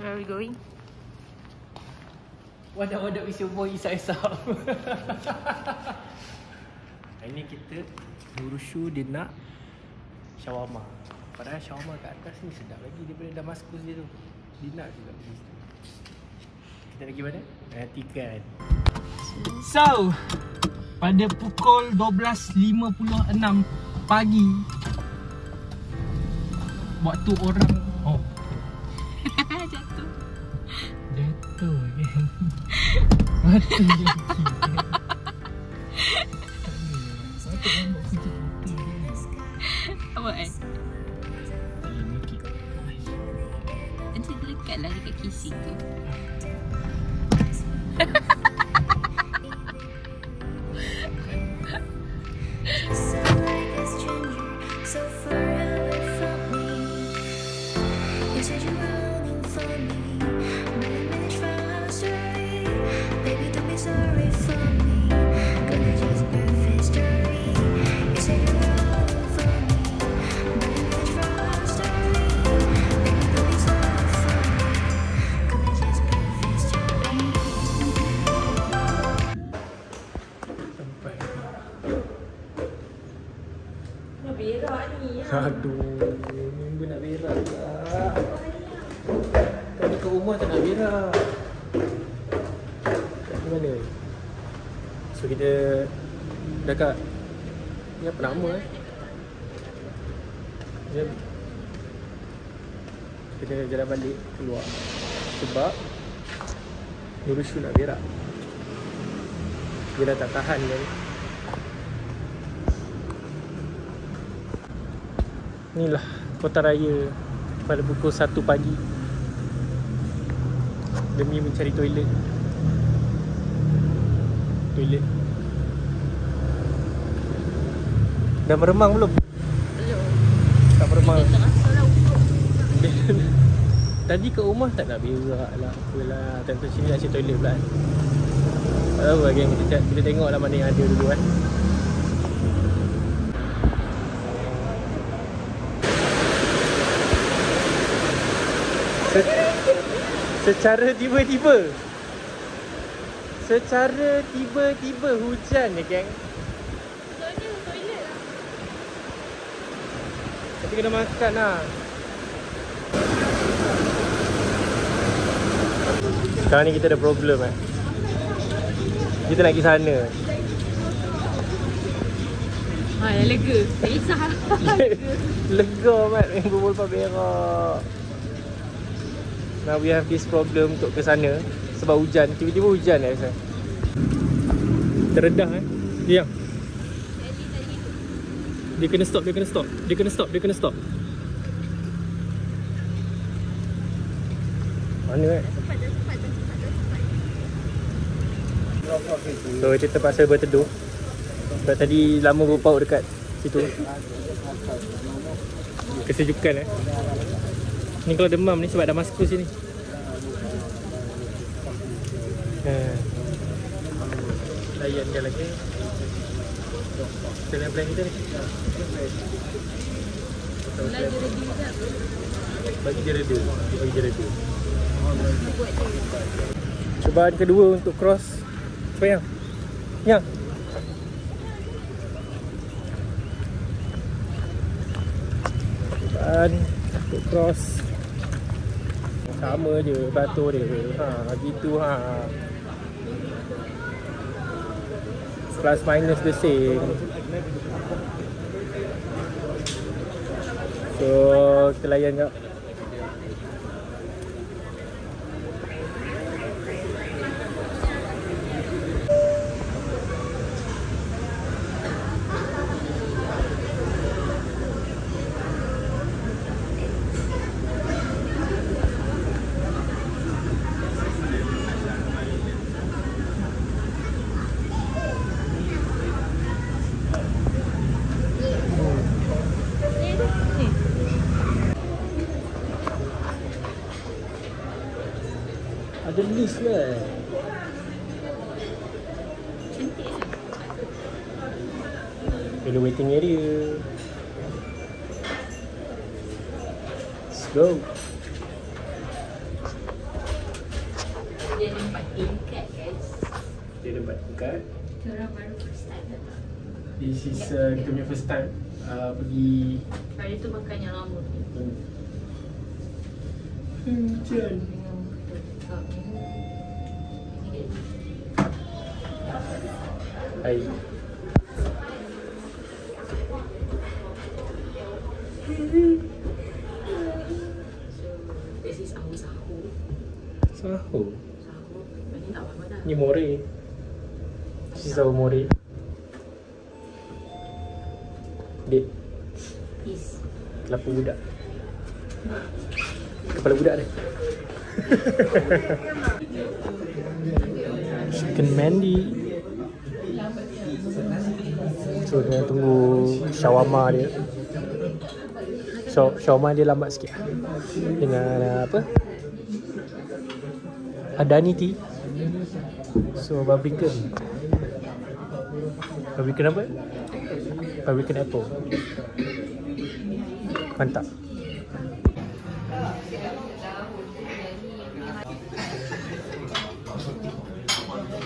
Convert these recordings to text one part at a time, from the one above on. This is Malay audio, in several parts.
Where are we going? Wadah-wadah is your boy Isap-Isap. Hari ni kita Nurushu dia nak shawarma. Padahal shawarma kat atas ni sedap lagi daripada Damaskus dia tu. Dia nak juga pergi situ. Kita pergi mana? Nantikan. So, pada pukul 12.56 pagi waktu orang Jatuh. Jatuh kan. Mati lagi. Patut orang buat kerja foto dia. Apa kan? Nanti dekat lah dekat kisi tu. Aduh, minggu nak berak pula. Tadi kat rumah tak nak berak. Kat mana? So kita dekat ni apa nama kita jalan balik keluar sebab Nurushu nak berak. Dia dah tak tahan kan. Inilah kota raya pada pukul 1 pagi demi mencari toilet. Dah meremang belum? Belum. Tak meremang. Kita terasa lah untuk. Tadi kat rumah tak nak berak lah. Apalah, tentu sini nak cari toilet pula. Tak tahu lah geng, kita tengok lah mana yang ada dulu kan. Secara tiba-tiba hujan ni geng. Soalnya toilet lah. Tapi kena makan lah. Sekarang ni kita ada problem kita nak pergi sana. Dah lega. Tak kisah lah. Lega mat yang berbual pasal berak. Now we have this problem untuk ke sana sebab hujan. Tiba-tiba hujan saya. Teredah Dia yang Dia kena stop. Mana Cepat. So kita terpaksa berteduh sebab tadi lama berpaut dekat situ. Kesejukan Ni kalau demam ni sebab Damaskus ni. Layan dia lagi. Kita plan kita ni. Bagi dia reda. Cubaan kedua untuk cross. Cuba yang. Cubaan untuk cross. Sama je batu dia. Gitu Plus minus the same. So kita layan jap. Ada list lah. Ada waiting area. Let's go. Dia ada 4 tingkat guys. Dia ada 4 tingkat. Kita orang baru first time datang. This is kita punya first time pergi. Hari tu makan yang lama tu. Hujan. Hai. This is our sahur. Sahur. Sahur. Ini tak apa-apa dah. Ni more. This is our more. Dek. Is. Kelapa budak. Kepala budak dia. Chicken mandi. So tengah tunggu shawarma dia. Shawarma dia lambat sikit dengan apa? Adani tea. So barbican. Barbican apa? Barbican apple. Mantap.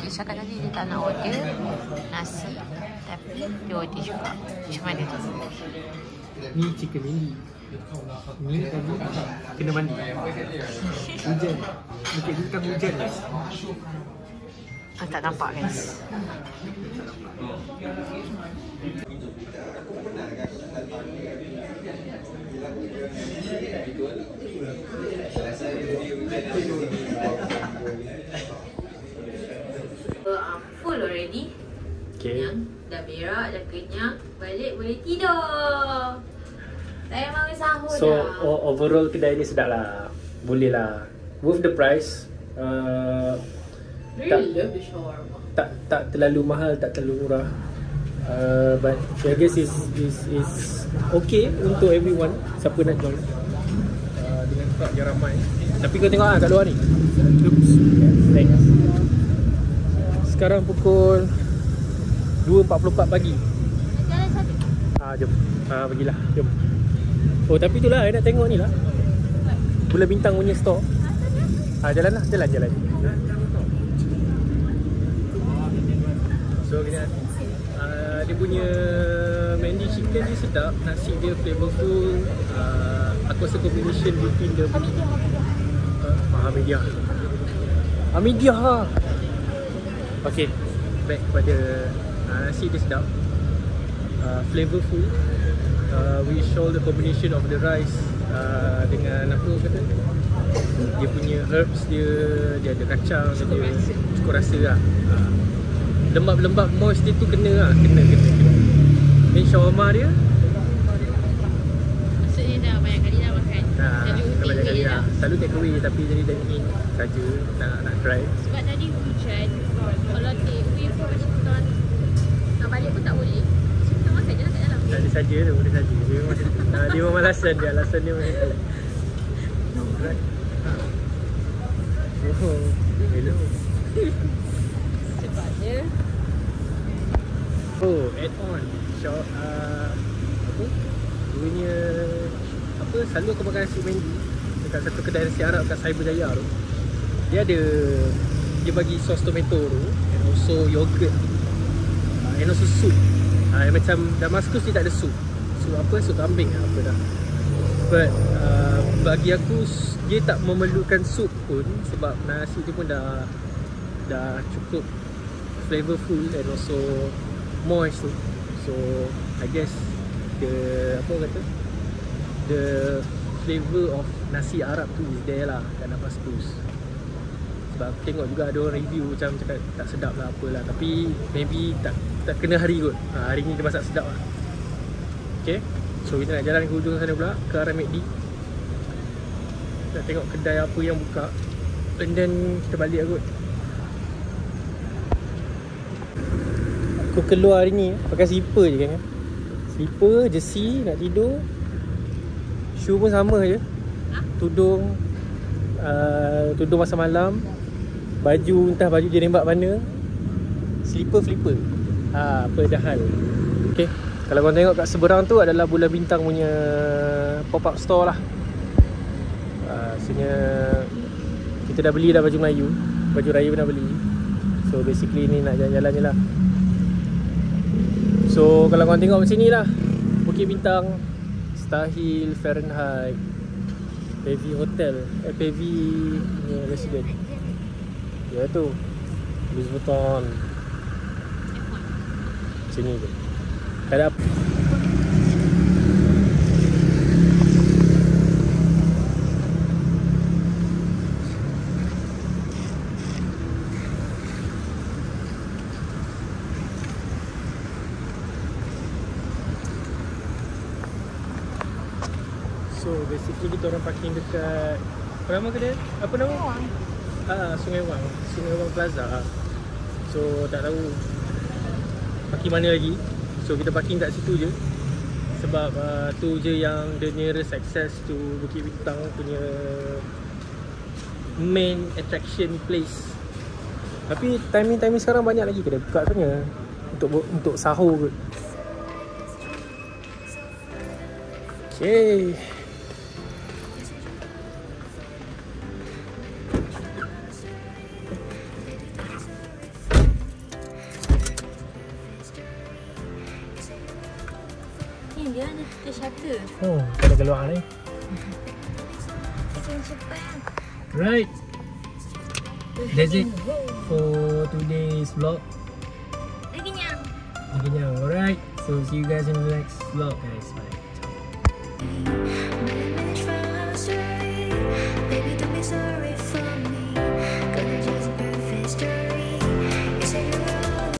Dia cakap tadi dia tak nak order nasi, tapi dia order juga. Macam mana tu? Ni chicken mandi. Ni tadi kena mandi. Hujan. Bukit Bintang hujan guys. Tak nampak guys. Full already. Okay. Kenyang, dah berak, dah kenyang. Balik boleh tidur. Saya mahu sahur So dah. overall kedai ni sedap lah. Boleh lah. Worth the price. Really love the shawarma. Tak terlalu mahal, tak terlalu murah. But I guess is okay untuk everyone. Siapa nak join. Dengan crowd yang ramai. Tapi kau tengok lah kat luar ni. Oops. Thanks. Sekarang pukul 2.44 pagi. Jalan satu. Jom. Pergilah. Jom. Oh tapi itulah, I nak tengok ni lah. Bulan Bintang punya store. Jalan lah. Jalan. So kita dia punya mandi chicken dia sedap. Nasi dia flavorful. Aku rasa combination between the Hamidiah lah. Okay, back kepada nasi dia sedap, flavorful, with all the combination of the rice dengan apa kata, dia punya herbs dia ada kacang, dia cukup rasa lah. Lembab-lembab moist dia tu kena lah, kena. Then shawarma dia Maksudnya dah banyak kali dah makan. banyak kali lah. Selalu take away tapi jadi dine-in saja nak try. Sebab tadi hujan. Kalau take away pun macam kita nak balik pun tak boleh. So kita makan je lah kat dalam. Dia saja tu, dia saja. Dia memang macam tu. Dia memang alasan dia macam tu. Right. Oh, hello. Sebab dia Add on apa? Dia punya apa, selalu aku makan nasi mandi dekat satu kedai nasi Arab kat Cyberjaya tu. Dia bagi sos tomato tu, and also yogurt, and also soup. Macam Damascus ni tak ada soup. Soup apa? Soup kambing apa dah. But bagi aku dia tak memerlukan soup pun, sebab nasi tu pun dah cukup flavorful and also moist tu. So I guess the flavor of nasi Arab tu is there lah kat Damascus. Sebab aku tengok juga ada orang review macam cakap tak sedap lah apalah, tapi maybe tak kena hari kot. Hari ni dia masak sedap lah. Okay, so kita nak jalan ke hujung sana pula, ke arah McD. Nak tengok kedai apa yang buka, and then kita balik lah kot. Aku keluar hari ni pakai slipper je kan. Slipper, jersey, nak tidur. Shoe pun sama je. Tudung masa malam. Baju, entah baju dia nembak mana. Slipper. Apa dah hal. Okay, kalau korang tengok kat seberang tu adalah Bulan Bintang punya pop-up store lah. Maksudnya kita dah beli dah baju Melayu. baju raya pun dah beli. So basically ni nak jalan-jalan je lah. So kalau korang tengok macam ni lah, Bukit Bintang, Star Hill, Fahrenheit, Pavy Hotel, Pavy Resident. Ya tu Louis Vuitton. Macam ni tu. Ada apa? So basically kita orang parking dekat apa nama kedai? Apa nama? Sungai Wang. Sungai Wang Plaza. So tak tahu parking mana lagi. So kita parking kat situ je. Sebab tu je yang the nearest access to Bukit Bintang punya main attraction place. Tapi timing sekarang banyak lagi kedai buka sebenarnya untuk sahur kot. Okay. Dia ada shutter. Oh, kita keluar ni. Cepat. Right. That's it for today's vlog. Dah kenyang. Alright. So see you guys in the next vlog, guys. Bye. Baby, don't be sorry for